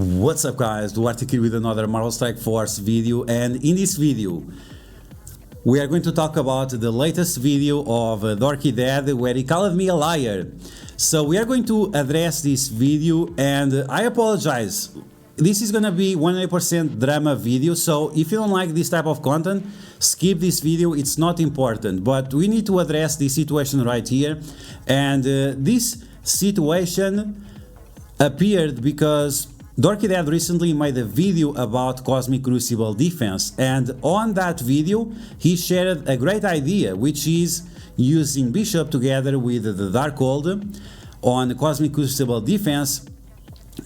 What's up guys, DuArktik here with another Marvel Strike Force video, and in this video we are going to talk about the latest video of Dorky Dad where he called me a liar. So we are going to address this video, and I apologize, this is gonna be 100% drama video, so if you don't like this type of content, skip this video, it's not important, but we need to address this situation right here. And this situation appeared because Dorky Dad recently made a video about Cosmic Crucible defense, and on that video he shared a great idea, which is using Bishop together with the Darkhold on Cosmic Crucible defense,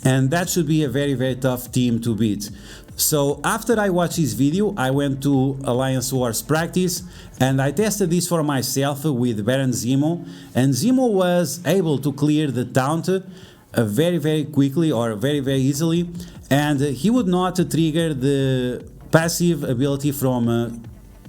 and that should be a very tough team to beat. So after I watched this video, I went to Alliance Wars practice and I tested this for myself with Baron Zemo, and Zemo was able to clear the taunt very quickly, or very easily, and he would not trigger the passive ability from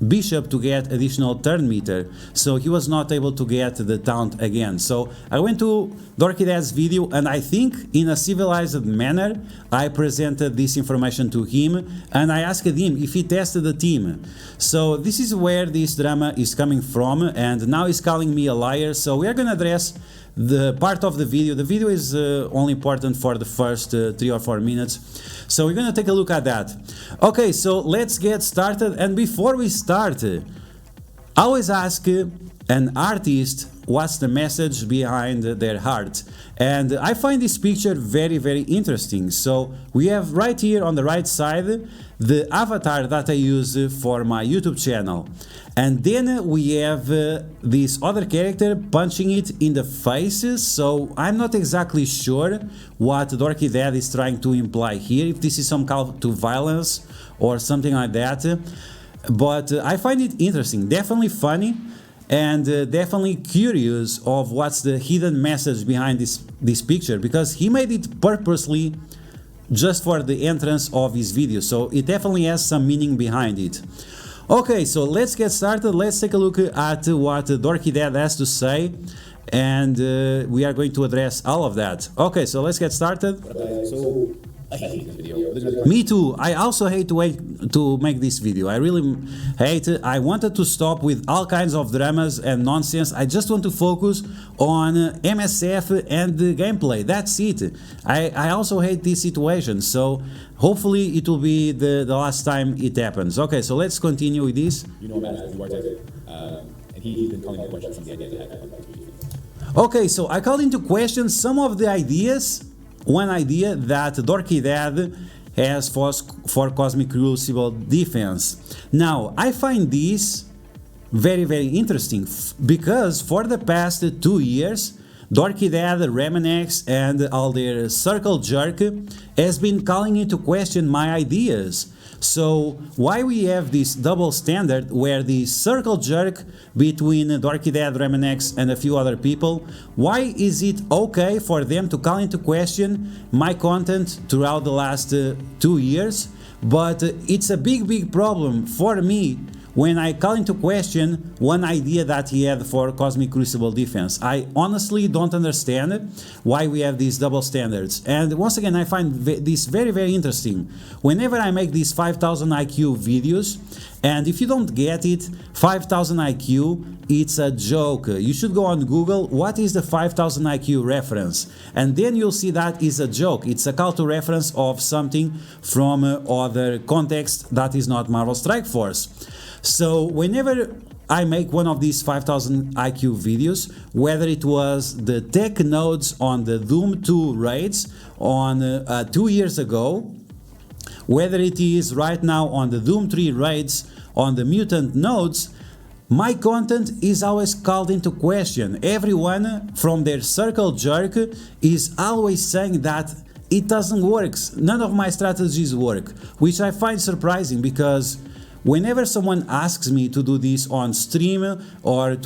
Bishop to get additional turn meter, so he was not able to get the taunt again. So I went to Dorky Dad's video, and I think in a civilized manner I presented this information to him, and I asked him if he tested the team. So this is where this drama is coming from, and now he's calling me a liar. So we are gonna address the part of the video. The video is only important for the first 3 or 4 minutes, so we're gonna take a look at that. Okay, so let's get started. And before we start, I always ask an artist what's the message behind their art, and I find this picture very interesting. So we have right here on the right side the avatar that I use for my YouTube channel, and then we have this other character punching it in the faces. So I'm not exactly sure what Dorky Dad is trying to imply here, if this is some call to violence or something like that, but I find it interesting, definitely funny, and definitely curious of what's the hidden message behind this picture, because he made it purposely just for the entrance of his video, so it definitely has some meaning behind it. Okay, so let's get started. Let's take a look at what Dorky Dad has to say, and we are going to address all of that. Okay, so let's get started. So I hate this video. Me too. I also hate to make this video. I really hate it. I wanted to stop with all kinds of dramas and nonsense. I just want to focus on MSF and the gameplay. That's it. I also hate this situation. So hopefully it will be the last time it happens. Okay, so let's continue with this. You know about DuArktik, and he's been calling into question some of the ideas that I have. Okay, so I called into question some of the ideas. One idea that Dorky Dad has for Cosmic Crucible defense. Now, I find this very interesting, because for the past 2 years, Dorky Dad, Remanex, and all their circle jerk has been calling into question my ideas. So why we have this double standard where the circle jerk between Dorky Dad, Remanex, and a few other people, why is it okay for them to call into question my content throughout the last 2 years, but it's a big problem for me when I call into question one idea that he had for Cosmic Crucible defense? I honestly don't understand why we have these double standards. And once again, I find this very interesting. Whenever I make these 5000 IQ videos, and if you don't get it, 5000 IQ, it's a joke. You should go on Google, what is the 5000 IQ reference? And then you'll see that is a joke. It's a call to reference of something from other context that is not Marvel Strike Force. So whenever I make one of these 5000 IQ videos, whether it was the tech nodes on the Doom 2 raids on 2 years ago, whether it is right now on the Doom 3 raids on the mutant nodes, my content is always called into question. Everyone from their circle jerk is always saying that it doesn't work, none of my strategies work, which I find surprising, because whenever someone asks me to do this on stream, or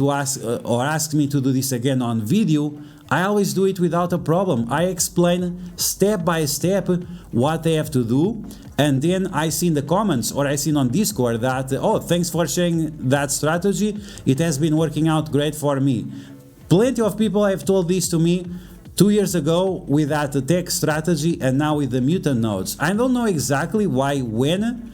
asks me to do this again on video, I always do it without a problem. I explain step by step what they have to do, and then I see in the comments, or I see on Discord that, oh, thanks for sharing that strategy, it has been working out great for me. Plenty of people have told this to me 2 years ago with that tech strategy, and now with the mutant nodes. I don't know exactly why when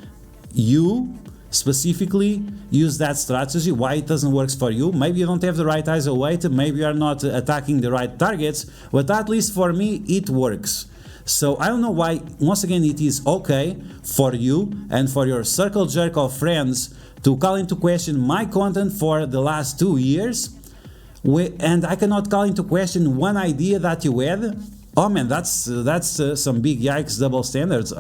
you specifically use that strategy, why it doesn't work for you. Maybe you don't have the right ISO weight, maybe you are not attacking the right targets, but at least for me it works. So I don't know why, once again, it is okay for you and for your circle jerk of friends to call into question my content for the last 2 years, and I cannot call into question one idea that you had. Oh man, that's some big yikes, double standards.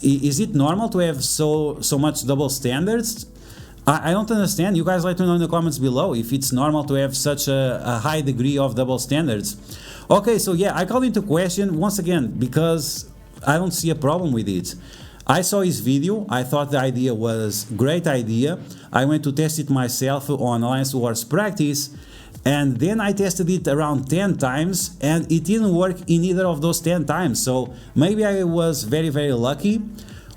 Is it normal to have so much double standards? I don't understand. You guys let me know in the comments below if it's normal to have such a high degree of double standards. Okay, so yeah, I call into question once again because I don't see a problem with it. I saw his video, I thought the idea was great idea. I went to test it myself on Alliance Wars practice, and then I tested it around 10 times and it didn't work in either of those 10 times. So maybe I was very lucky,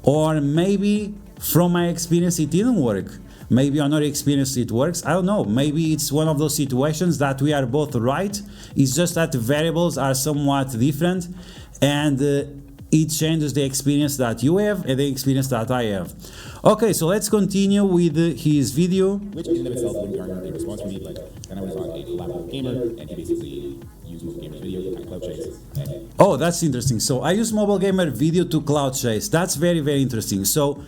or maybe from my experience it didn't work. Maybe on our experience it works, I don't know. Maybe it's one of those situations that we are both right, it's just that the variables are somewhat different, and it changes the experience that you have and the experience that I have. Okay, so let's continue with his video. Which in and of itself wouldn't garner a response from me, but then I was on a collab with a gamer, and he basically used Mobile Gamer's video to kind of clout chase. Oh, that's interesting. So I use Mobile Gamer video to clout chase. That's very interesting. So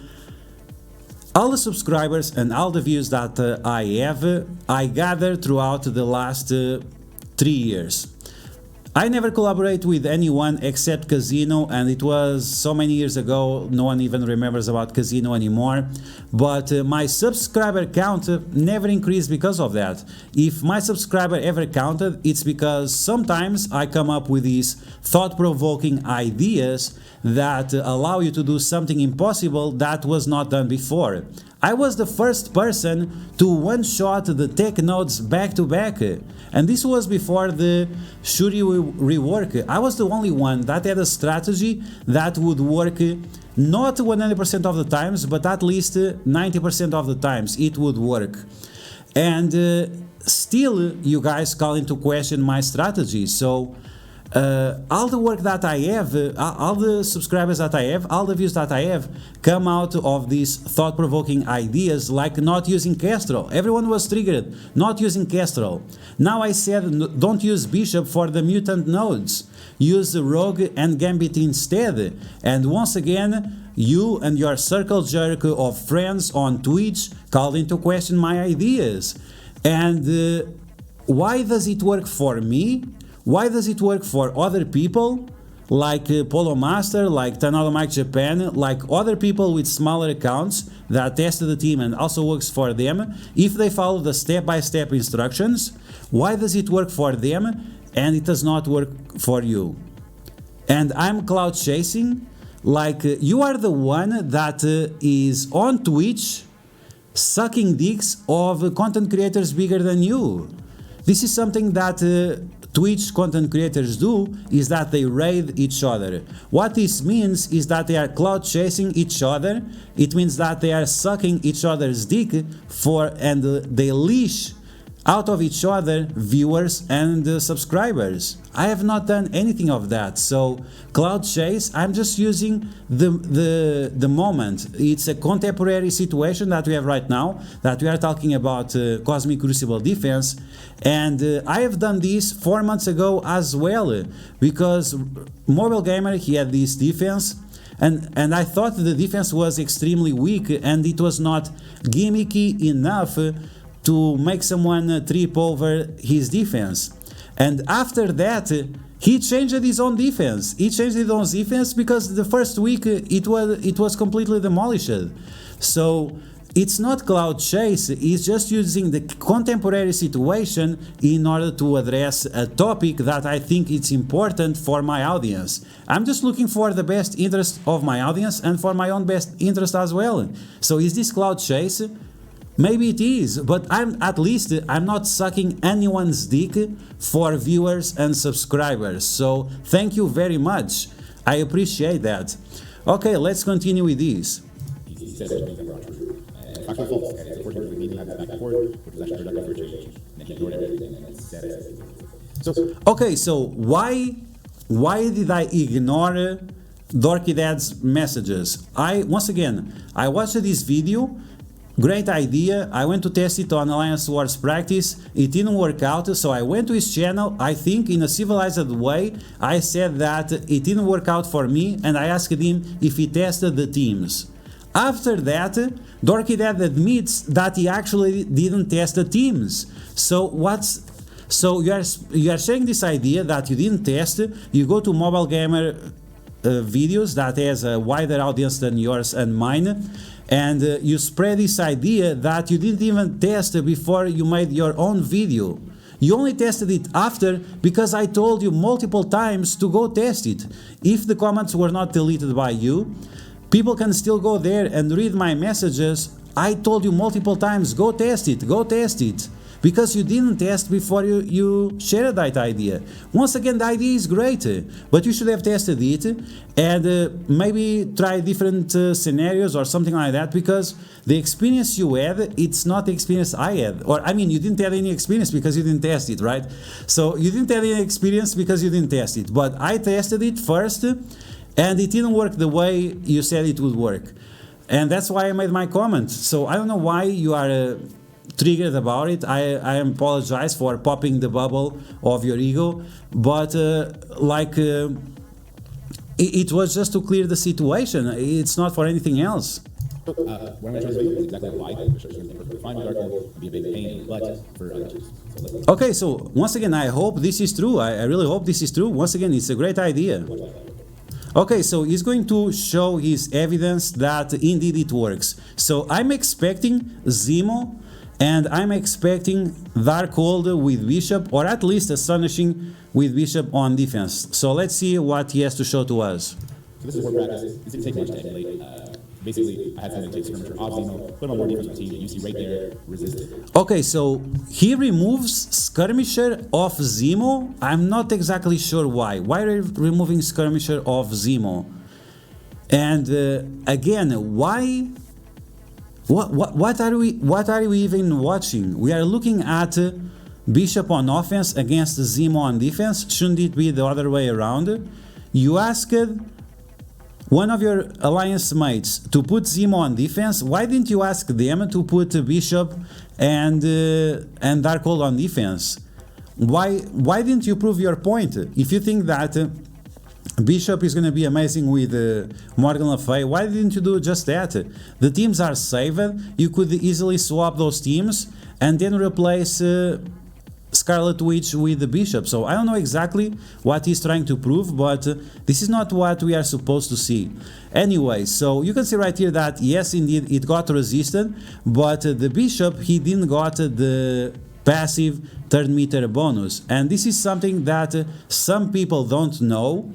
all the subscribers and all the views that I have, I gathered throughout the last 3 years. I never collaborate with anyone except Casino, and it was so many years ago, no one even remembers about Casino anymore. But my subscriber count never increased because of that. If my subscriber ever counted, it's because sometimes I come up with these thought-provoking ideas that allow you to do something impossible that was not done before. I was the first person to one-shot the tech nodes back to back, and this was before the Shuri rework. I was the only one that had a strategy that would work not 100% of the times, but at least 90% of the times it would work. And still you guys call into question my strategy. So all the work that I have, all the subscribers that I have, all the views that I have come out of these thought-provoking ideas, like not using Kestrel. Everyone was triggered, not using Kestrel. Now I said don't use Bishop for the mutant nodes, use Rogue and Gambit instead. And once again, you and your circle jerk of friends on Twitch called into question my ideas. And why does it work for me? Why does it work for other people like Polo Master, like Tanado Mike Japan, like other people with smaller accounts that tested the team and also works for them? If they follow the step-by-step instructions, why does it work for them and it does not work for you? And I'm clout chasing, like you are the one that is on Twitch sucking dicks of content creators bigger than you. This is something that Twitch content creators do, is that they raid each other. What this means is that they are clout chasing each other. It means that they are sucking each other's dick and they leash out of each other viewers and subscribers. I have not done anything of that. So clout chase, I'm just using the moment. It's a contemporary situation that we have right now, that we are talking about Cosmic Crucible defense, and I have done this 4 months ago as well, because Mobile Gamer, he had this defense, and I thought the defense was extremely weak and it was not gimmicky enough to make someone trip over his defense. And after that, he changed his own defense. He changed his own defense because the first week it was completely demolished. So it's not clout chase, it's just using the contemporary situation in order to address a topic that I think it's important for my audience. I'm just looking for the best interest of my audience and for my own best interest as well. So is this clout chase? Maybe it is, but I'm not sucking anyone's dick for viewers and subscribers. So thank you very much. I appreciate that. Okay, let's continue with this. He says that things are true. Factual false. Unfortunately, we need to have this back and forth, which was actually productive for a change. And then he ignored everything, and it's sad. Okay, so why did I ignore Dorky Dad's messages? Once again, I watched this video. Great idea. I went to test it on Alliance Wars practice. It didn't work out, so I went to his channel. I think in a civilized way, I said that it didn't work out for me, and I asked him if he tested the teams. After that, Dorky Dad admits that he actually didn't test the teams. So you are sharing this idea that you didn't test. You go to mobile gamer videos that has a wider audience than yours and mine, and you spread this idea that you didn't even test before you made your own video. You only tested it after because I told you multiple times to go test it. If the comments were not deleted by you, people can still go there and read my messages. I told you multiple times, go test it, because you didn't test before you shared that idea. Once again, the idea is great, but you should have tested it and maybe try different scenarios or something like that, because the experience you had, it's not the experience I had. Or, I mean, you didn't have any experience because you didn't test it, right? So you didn't have any experience because you didn't test it, but I tested it first and it didn't work the way you said it would work. And that's why I made my comment. So I don't know why you are triggered about it. I apologize for popping the bubble of your ego, but it was just to clear the situation. It's not for anything else. What I'm going to show this video is exactly why it shows you perfectly fine with dark mode, be a big pain, but for others. Okay, so once again, I hope this is true. I really hope this is true. Once again, it's a great idea. Okay, so he's going to show his evidence that indeed it works. So I'm expecting Zemo, and I'm expecting Darkhold with Bishop, or at least Astonishing with Bishop on defense. So let's see what he has to show to us. So this is word practice. This didn't take much to emulate. Basically, I had something to take Skirmisher off Zemo, put him on more defense with team that you see right there, resist it. Okay, so he removes Skirmisher off Zemo. I'm not exactly sure why. Why are you removing Skirmisher off Zemo? And again, why? What are we even watching? We are looking at Bishop on offense against Zemo on defense. Shouldn't it be the other way around? You asked one of your alliance mates to put Zemo on defense. Why didn't you ask them to put Bishop and Darkhold on defense? Why didn't you prove your point? If you think that Bishop is going to be amazing with Morgan Le Fay, why didn't you do just that? The teams are saved. You could easily swap those teams and then replace Scarlet Witch with the Bishop. So I don't know exactly what he's trying to prove, but this is not what we are supposed to see. Anyway, so you can see right here that yes, indeed, it got resisted, but the Bishop, he didn't got the passive third meter bonus. And this is something that some people don't know,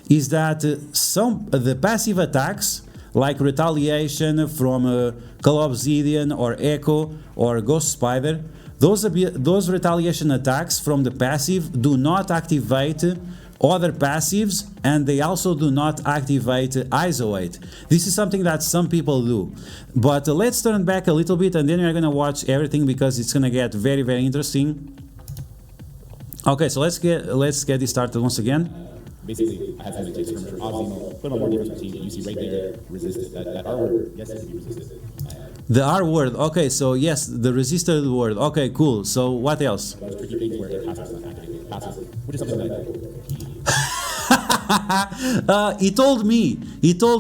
is that the passive attacks like retaliation from Call Obsidian or Echo or Ghost Spider, those retaliation attacks from the passive do not activate other passives, and they also do not activate isolate. This is something that some people do. But let's turn back a little bit and then we're gonna watch everything, because it's gonna get very, very interesting. Okay, so let's get this started once again. Basically, I had something to take Skirmisher off Zemo, put him on more defense with team that you see right there, resist it. That R word, yes, it can be resisted. The R word, okay, so yes, the resisted word, okay, cool. So what else? Those tricky things where it passes not activating passes, which is something that he told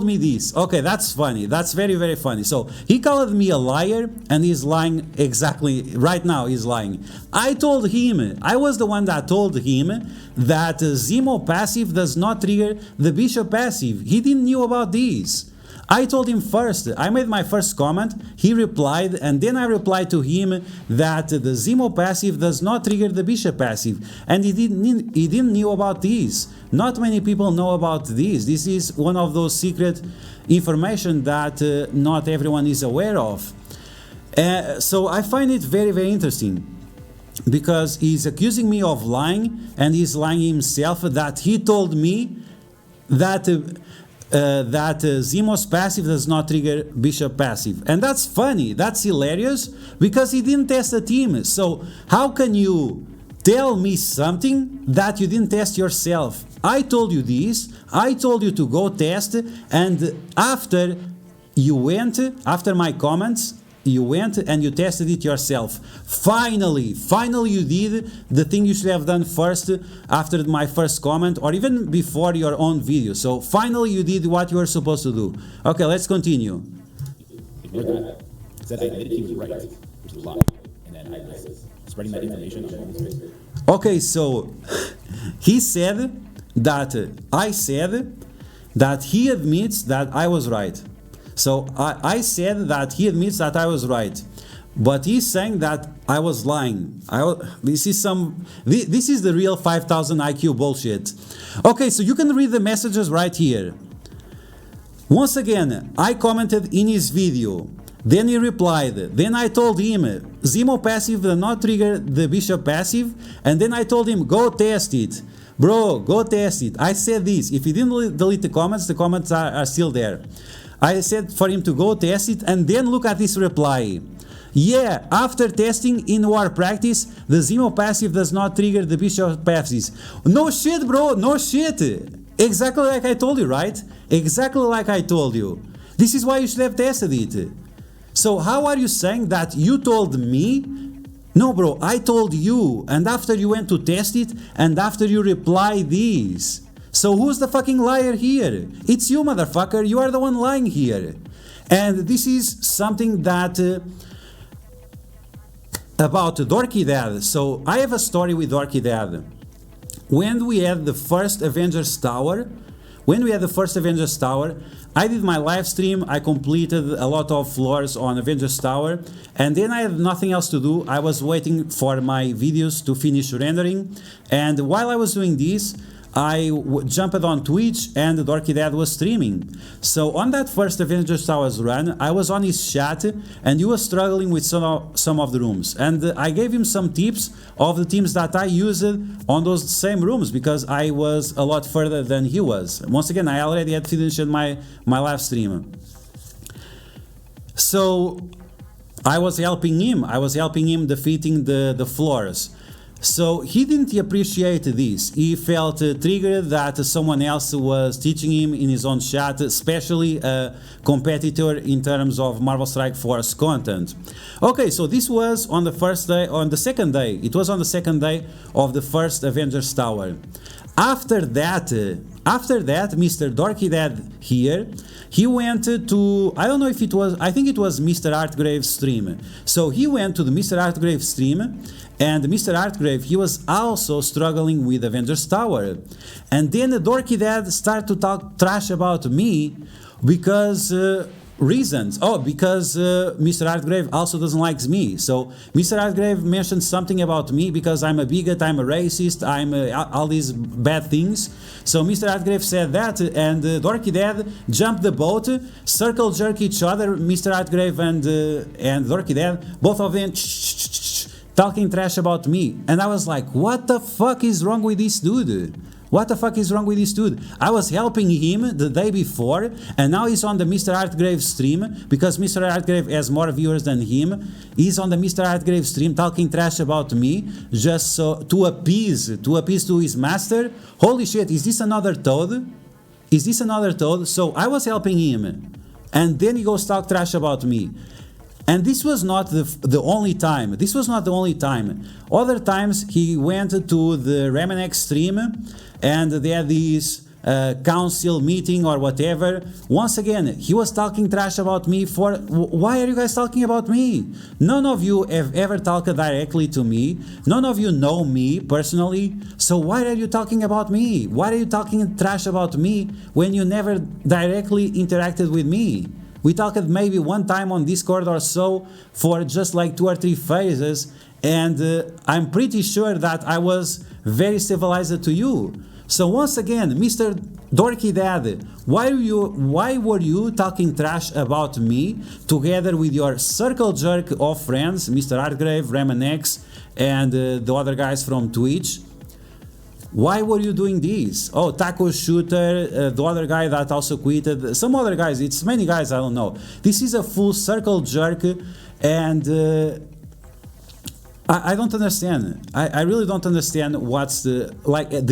me this. Okay, that's funny. That's very, very funny. So he called me a liar, and he's lying exactly right now. He's lying. I told him, I was the one that told him that Zemo passive does not trigger the Bishop passive. He didn't know about this. I told him first. I made my first comment, he replied, and then I replied to him that the Zemo passive does not trigger the Bishop passive, and he didn't know about this. Not many people know about this. This is one of those secret information that not everyone is aware of. So I find it very, very interesting, because he's accusing me of lying, and he's lying himself, that he told me that Zemo's passive does not trigger Bishop passive. And that's funny, that's hilarious, because he didn't test the team. So how can you tell me something that you didn't test yourself. I told you this, I told you to go test, and after my comments, you went and you tested it yourself. Finally you did the thing you should have done first after my first comment, or even before your own video. So finally you did what you were supposed to do. Okay, let's continue. Ignore that. Said I admitted he was right, which is a lie. And then I was spreading that information on all his Facebook. Okay, so he said that I said that he admits that I was right. So I said that he admits that I was right, but he's saying that I was lying. This is the real 5000 IQ bullshit. Okay, so you can read the messages right here. Once again, I commented in his video. Then he replied. Then I told him Zemo passive does not trigger the bishop passive, and then I told him go test it. Bro, go test it. I said this. If you didn't delete the comments are still there. I said for him to go test it, and then look at this reply. Yeah, after testing in war practice, the Zemo passive does not trigger the bishop passive. No shit, bro, no shit. Exactly like I told you, right? Exactly like I told you. This is why you should have tested it. So how are you saying that you told me? No, bro, I told you, and after you went to test it, and after you replied this. So who's the fucking liar here? It's you, motherfucker. You are the one lying here. And this is something that about Dorky Dad. So I have a story with Dorky Dad. When we had the first Avengers Tower, I did my live stream, I completed a lot of floors on Avengers Tower, and then I had nothing else to do. I was waiting for my videos to finish rendering, and while I was doing this, I jumped on Twitch and Dorky Dad was streaming. So on that first Avengers Towers run, I was on his chat and he was struggling with some of the rooms. And I gave him some tips of the teams that I used on those same rooms because I was a lot further than he was. Once again, I already had finished my live stream. So I was helping him defeating the floors. So he didn't appreciate this. He felt triggered that someone else was teaching him in his own chat, especially a competitor in terms of Marvel Strike Force content. Okay, so this was on the first day, on the second day. It was on the second day of the first Avengers Tower. After that, Mr. Dorky Dad here, he went to, I don't know if it was, I think it was Mr. Artgrave's stream. So he went to the Mr. Artgrave stream, and Mr. Artgrave, he was also struggling with Avengers Tower. And then the Dorky Dad started to talk trash about me because reasons. Oh, because Mr. Artgrave also doesn't like me. So Mr. Artgrave mentioned something about me because I'm a bigot, I'm a racist, I'm all these bad things. So Mr. Artgrave said that, and Dorky Dad jumped the boat, circle jerk each other, Mr. Artgrave and Dorky Dad, both of them talking trash about me. And I was like, what the fuck is wrong with this dude? What the fuck is wrong with this dude? I was helping him the day before, and now he's on the Mr. Artgrave stream, because Mr. Artgrave has more viewers than him. He's on the Mr. Artgrave stream talking trash about me, just so to appease to his master. Holy shit, is this another Toad? Is this another Toad? So I was helping him, and then he goes talk trash about me. And this was not the only time. This was not the only time. Other times he went to the Ramanex stream and they had this council meeting or whatever. Once again, he was talking trash about me for... Why are you guys talking about me? None of you have ever talked directly to me. None of you know me personally. So why are you talking about me? Why are you talking trash about me when you never directly interacted with me? We talked maybe one time on Discord or so for just like 2 or 3 phases, and I'm pretty sure that I was very civilized to you. So once again, Mr. Dorky Dad, why were you talking trash about me together with your circle jerk of friends, Mr. Artgrave, Ramanex, and the other guys from Twitch? Why were you doing this? Oh, Taco Shooter, the other guy that also quitted, some other guys, it's many guys, I don't know. This is a full circle jerk, and I don't understand. I really don't understand what's the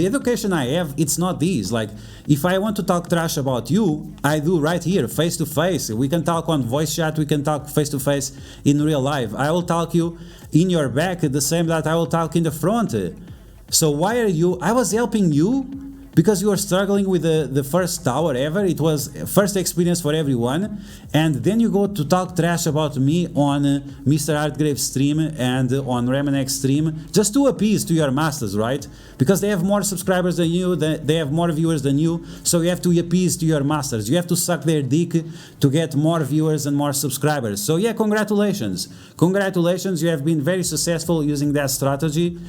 education I have. It's not these. Like, if I want to talk trash about you, I do right here, face to face. We can talk on voice chat. We can talk face to face in real life. I will talk you in your back the same that I will talk in the front. So why are you? I was helping you because you were struggling with the first tower ever. It was first experience for everyone, and then you go to talk trash about me on Mr. Artgrave's stream and on Ramanex stream just to appease to your masters, right? Because they have more subscribers than you, they have more viewers than you, so you have to appease to your masters. You have to suck their dick to get more viewers and more subscribers. So yeah, congratulations. Congratulations, you have been very successful using that strategy.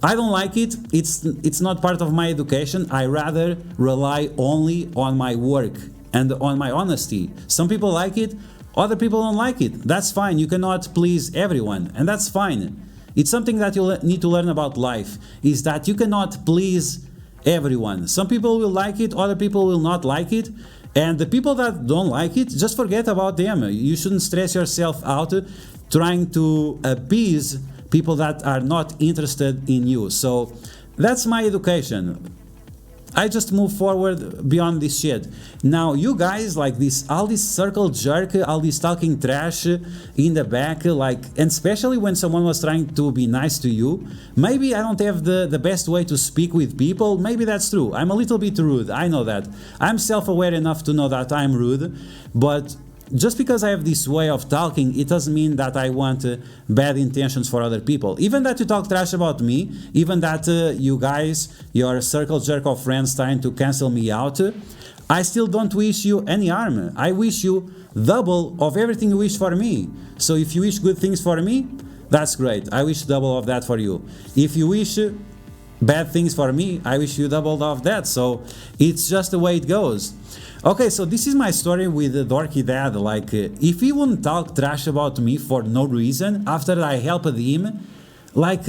I don't like it. It's not part of my education. I rather rely only on my work and on my honesty. Some people like it, other people don't like it. That's fine. You cannot please everyone, and that's fine. It's something that you need to learn about life, is that you cannot please everyone. Some people will like it, other people will not like it, and the people that don't like it, just forget about them. You shouldn't stress yourself out trying to appease people that are not interested in you. So that's my education. I just move forward beyond this shit. Now you guys, like this, all this circle jerk, all this talking trash in the back, like, and especially when someone was trying to be nice to you, maybe I don't have the best way to speak with people. Maybe that's true. I'm a little bit rude. I know that. I'm self-aware enough to know that I'm rude, but just because I have this way of talking, it doesn't mean that I want bad intentions for other people. Even that you talk trash about me, even that you guys, your circle jerk of friends trying to cancel me out, I still don't wish you any harm. I wish you double of everything you wish for me. So if you wish good things for me, that's great. I wish double of that for you. If you wish bad things for me, I wish you double of that. So it's just the way it goes. Okay, so this is my story with the Dorky Dad. Like, if he wouldn't talk trash about me for no reason after I helped him, like,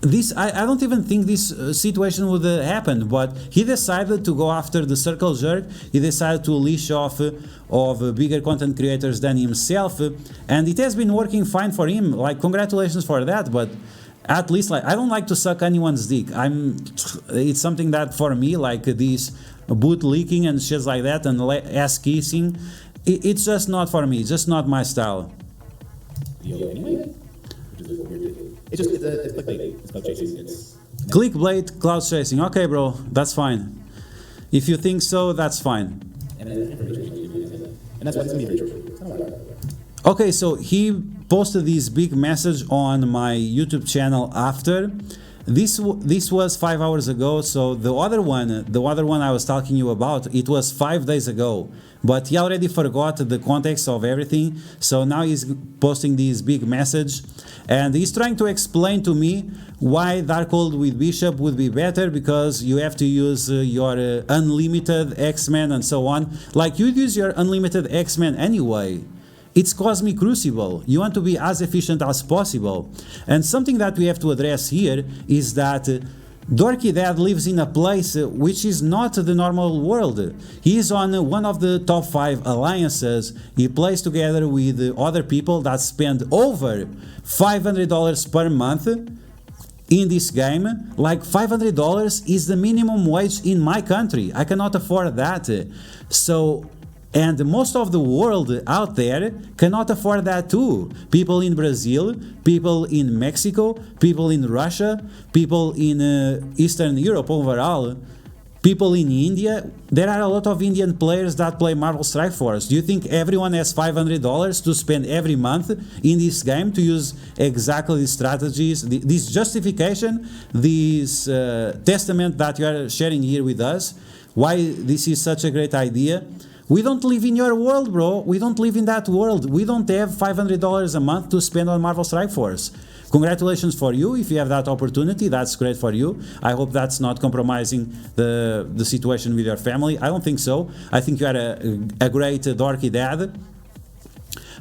this, I don't even think this situation would happen, but he decided to go after the circle jerk. He decided to leash off of bigger content creators than himself, and it has been working fine for him. Like, congratulations for that, but at least, like, I don't like to suck anyone's dick. It's something that for me, like this boot leaking and shit like that and ass kissing, it's just not for me. It's just not my style. Anyway, which is a weird thing. It's clickbait. It's clout chasing. Clickbait, clout chasing. Okay, bro, that's fine. If you think so, that's fine. And that's why it's gonna be very short. Okay, so he posted this big message on my YouTube channel after. This was 5 hours ago, so the other one I was talking you about, it was 5 days ago, but he already forgot the context of everything, so now he's posting this big message, and he's trying to explain to me why Darkhold with Bishop would be better, because you have to use your unlimited X-Men and so on. Like, you'd use your unlimited X-Men anyway. It's Cosmic Crucible. You want to be as efficient as possible. And something that we have to address here is that Dorky Dad lives in a place which is not the normal world. He is on one of the top 5 alliances. He plays together with other people that spend over $500 per month in this game. Like, $500 is the minimum wage in my country. I cannot afford that. So, and most of the world out there cannot afford that too. People in Brazil, people in Mexico, people in Russia, people in Eastern Europe overall, people in India. There are a lot of Indian players that play Marvel Strike Force. Do you think everyone has $500 to spend every month in this game to use exactly these strategies, this justification, this testament that you are sharing here with us, why this is such a great idea? We don't live in your world, bro. We don't live in that world. We don't have $500 a month to spend on Marvel Strike Force. Congratulations for you. If you have that opportunity, that's great for you. I hope that's not compromising the situation with your family. I don't think so. I think you are a great Dorky Dad.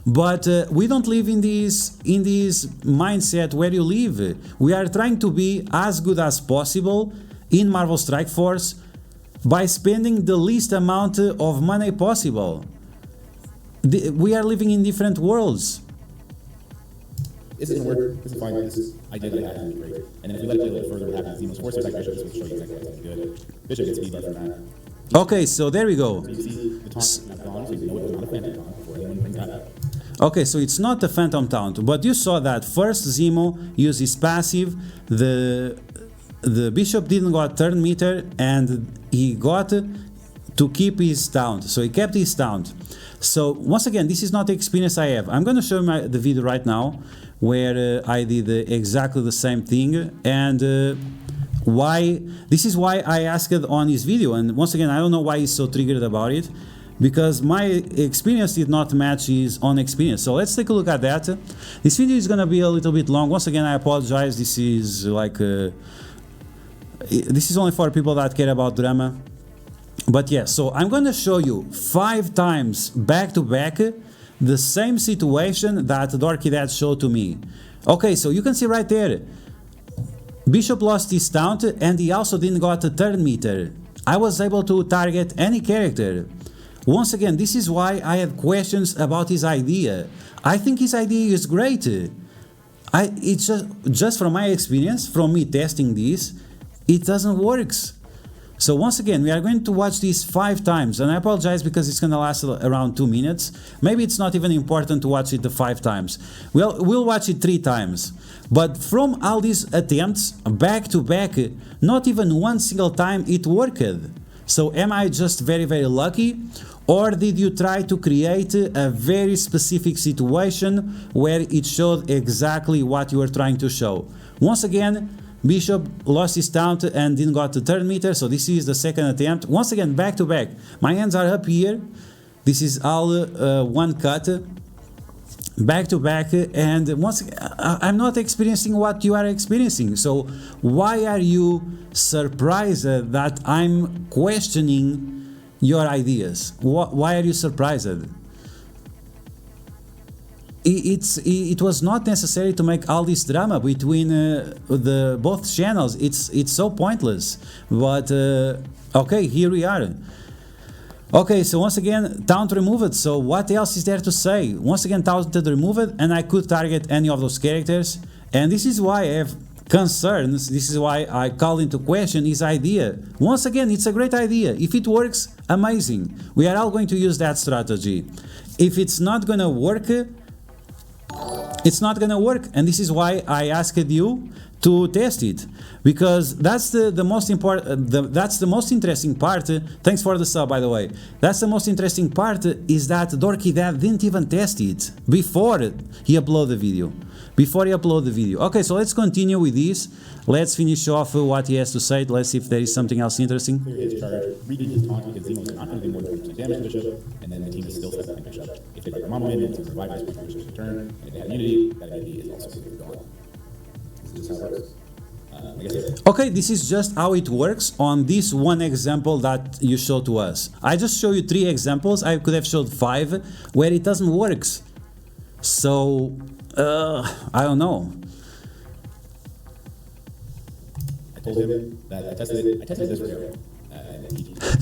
But we don't live in this mindset where you live. We are trying to be as good as possible in Marvel Strike Force by spending the least amount of money possible. We are living in different worlds. this isn't gonna work, this is fine, this is idea that I have is gonna be great. And then if we let it play a little further, what happens is Zemo's forces attack Bishop, this will show you exactly what's gonna be good. Bishop gets speed bar from that. Okay, so there we go. So you see the taunt now gone, so you know it was not a phantom taunt before anyone brings that up. Okay, so it's not a phantom taunt, but you saw that first Zemo used his passive, the bishop didn't got turn meter, and he got to keep his taunt, so he kept his taunt. So once again, this is not the experience I have. I'm going to show you the video right now where I did exactly the same thing, and why this is why I asked it on his video. And once again, I don't know why he's so triggered about it, because my experience did not match his own experience. So let's take a look at that. This video is going to be a little bit long. Once again, I apologize. This is like this is only for people that care about drama. But yeah, so I'm going to show you 5 times back to back the same situation that Dorky Dad showed to me. Okay, so you can see right there, Bishop lost his taunt and he also didn't got a turn meter. I was able to target any character. Once again, this is why I have questions about his idea. I think his idea is great. It's just from my experience, from me testing this, it doesn't work. So once again, we are going to watch this 5 times, and I apologize because it's going to last around 2 minutes. Maybe it's not even important to watch it the 5 times. We'll watch it 3 times. But from all these attempts, back to back, not even one single time it worked. So am I just very, very lucky? Or did you try to create a very specific situation where it showed exactly what you were trying to show? Once again, Bishop lost his taunt and didn't got the turn meter, so this is the second attempt. Once again, back to back. My hands are up here. This is all one cut. Back to back, and once again, I'm not experiencing what you are experiencing. So why are you surprised that I'm questioning your ideas? Why are you surprised? It was not necessary to make all this drama between the both channels. It's so pointless. But okay, here we are. Okay, so once again, taunt removed. So what else is there to say? Once again, taunt removed, and I could target any of those characters. And this is why I have concerns. This is why I call into question his idea. Once again, it's a great idea. If it works, amazing. We are all going to use that strategy. If it's not gonna work, it's not gonna work, and this is why I asked you to test it, because that's the most important, that's the most interesting part. Thanks for the sub, by the way. That's the most interesting part, is that Dorky Dad didn't even test it before he uploaded the video. Okay, so let's continue with this. Let's finish off what he has to say. Let's see if there is something else interesting. Clear his charge, reading his taunt because Zemo's not going to do more than 20% damage to Bishop, and then the team is still settling Bishop. If they put their mama in, it's going to revive this Bishop's return, and if they have immunity, that immunity is also going to be gone. This is how it works. Okay, this is just how it works on this one example that you showed to us. I just showed you 3 examples. I could have showed 5 where it doesn't work. So I don't know. I told him that I tested this for him.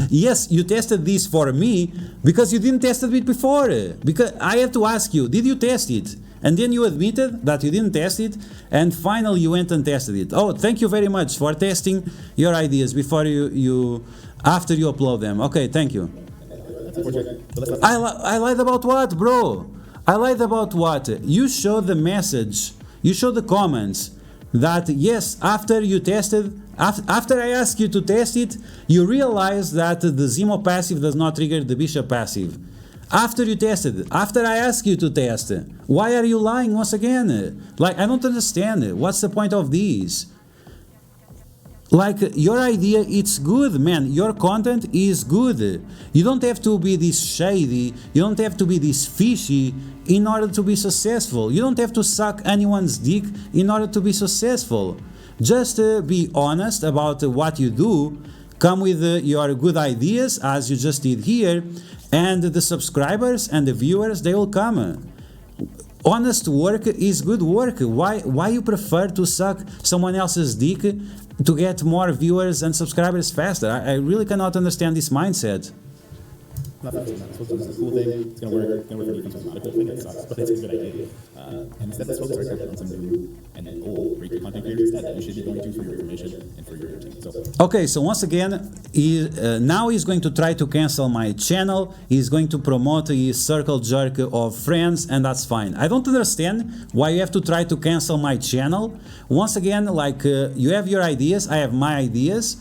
Yes, you tested this for me because you didn't test it before. Because I have to ask you, did you test it? And then you admitted that you didn't test it, and finally you went and tested it. Oh, thank you very much for testing your ideas before after you upload them. Okay, thank you. I lied about what, bro? I lied about what? You showed the message, you showed the comments that yes, after you tested, after I asked you to test it, you realized that the Zemo passive does not trigger the Bishop passive. After you tested, after I asked you to test, why are you lying once again? Like, I don't understand. What's the point of these? Like, your idea, it's good, man. Your content is good. You don't have to be this shady, you don't have to be this fishy in order to be successful. You don't have to suck anyone's dick in order to be successful. Just be honest about what you do, come with your good ideas, as you just did here, and the subscribers and the viewers, they will come. Honest work is good work. Why you prefer to suck someone else's dick to get more viewers and subscribers faster? I really cannot understand this mindset. nothing. This is a cool thing. It's gonna work. It's gonna work for defense. It's not a cool thing. It sucks, but it's a good idea. And instead, let's focus our attention on some new and old great content creators that you should be going to for your information and for your entertainment. So okay, so once again, now he's going to try to cancel my channel. He's going to promote his circle jerk of friends, and that's fine. I don't understand why you have to try to cancel my channel. Once again, like you have your ideas, I have my ideas.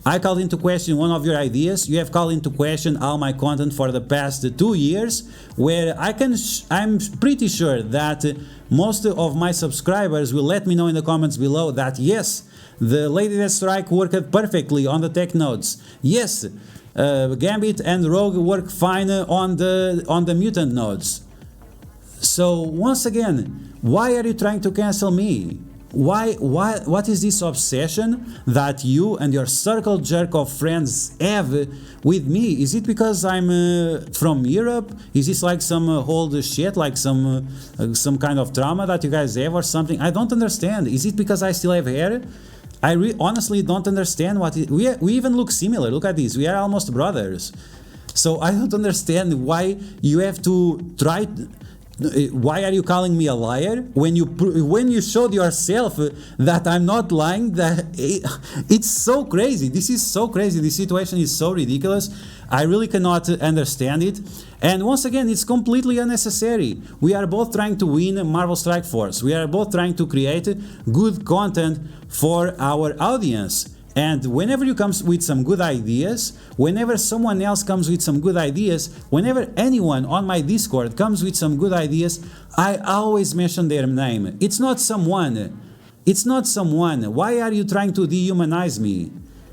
I called into question one of your ideas. You have called into question all my content for the past 2 years, where I'm pretty sure that most of my subscribers will let me know in the comments below that yes, the Lady Death Strike worked perfectly on the tech nodes. Yes, Gambit and Rogue work fine on the mutant nodes. So once again, why are you trying to cancel me? What is this obsession that you and your circle jerk of friends have with me? Is it because I'm from Europe? Is this like some old shit, like some kind of trauma that you guys have or something? I don't understand. Is it because I still have hair? I honestly don't understand what it, we even look similar. Look at this. We are almost brothers. So I don't understand why you have to try. Why are you calling me a liar when you showed yourself that I'm not lying? That it's so crazy. This is so crazy. This situation is so ridiculous. I really cannot understand it. And once again, it's completely unnecessary. We are both trying to win Marvel Strike Force. We are both trying to create good content for our audience. And whenever you come with some good ideas, whenever someone else comes with some good ideas, whenever anyone on my Discord comes with some good ideas, I always mention their name. It's not someone. It's not someone. Why are you trying to dehumanize me?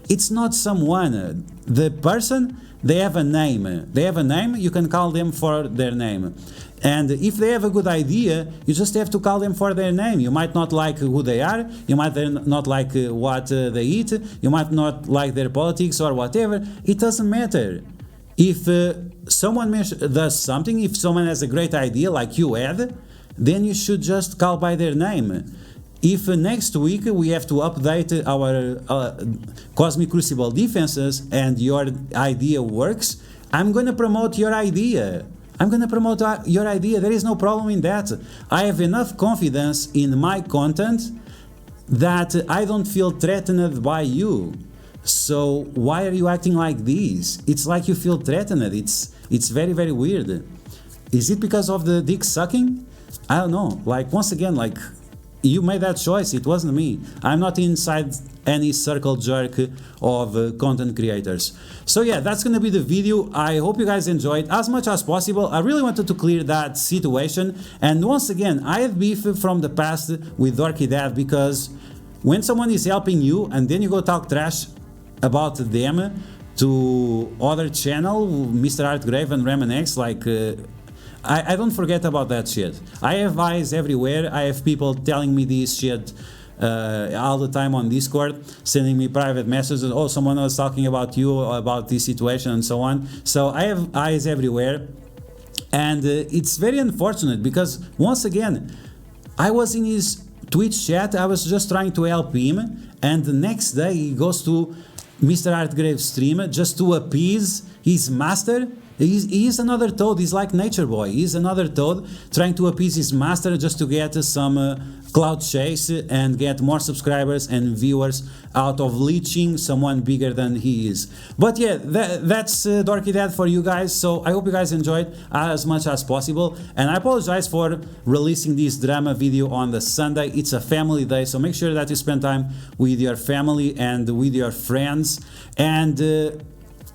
It's not someone. The person, they have a name. They have a name, you can call them for their name. And if they have a good idea, you just have to call them for their name. You might not like who they are, you might not like what they eat, you might not like their politics or whatever. It doesn't matter. If someone does something, if someone has a great idea like you had, then you should just call by their name. If next week we have to update our Cosmic Crucible defenses and your idea works, I'm gonna promote your idea. I'm gonna promote your idea. There is no problem in that. I have enough confidence in my content that I don't feel threatened by you. So why are you acting like this? It's like you feel threatened. It's very, very weird. Is it because of the dick sucking? I don't know. Like, once again, like, you made that choice. It wasn't me. I'm not inside any circle jerk of content creators. So yeah, that's gonna be the video. I hope you guys enjoyed as much as possible. I really wanted to clear that situation. And once again, I have beef from the past with Dorky Dad, because when someone is helping you and then you go talk trash about them to other channel, Mr. Artgrave and Remanex, like I don't forget about that shit. I have eyes everywhere. I have people telling me this shit all the time on Discord, sending me private messages. Oh, someone was talking about you, about this situation, and so on. So I have eyes everywhere, and it's very unfortunate because once again, I was in his Twitch chat. I was just trying to help him, and the next day he goes to Mr. Artgrave's stream just to appease his master. He is another toad. He's like Nature Boy. He's another toad trying to appease his master just to get some clout chase and get more subscribers and viewers out of leeching someone bigger than he is. But yeah, that's Dorky Dad for you guys. So I hope you guys enjoyed as much as possible. And I apologize for releasing this drama video on the Sunday. It's a family day, so make sure that you spend time with your family and with your friends. And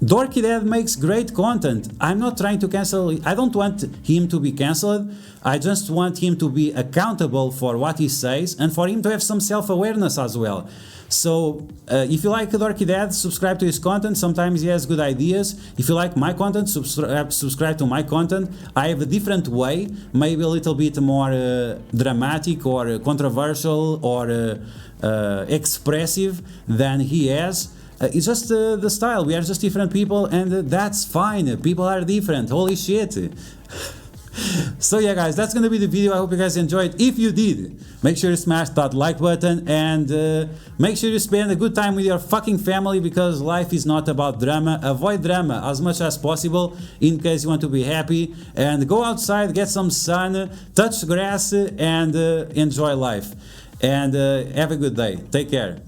Dorky Dad makes great content. I'm not trying to cancel. I don't want him to be cancelled. I just want him to be accountable for what he says and for him to have some self-awareness as well. So if you like Dorky Dad, subscribe to his content. Sometimes he has good ideas. If you like my content, subscribe to my content. I have a different way, maybe a little bit more dramatic or controversial or expressive than he has. It's just the style. We are just different people, and that's fine. People are different. Holy shit. So yeah guys, that's gonna be the video. I hope you guys enjoyed. If you did, make sure you smash that like button and make sure you spend a good time with your fucking family, because life is not about drama. Avoid drama as much as possible in case you want to be happy, and go outside, get some sun, touch grass, and enjoy life. And have a good day. Take care.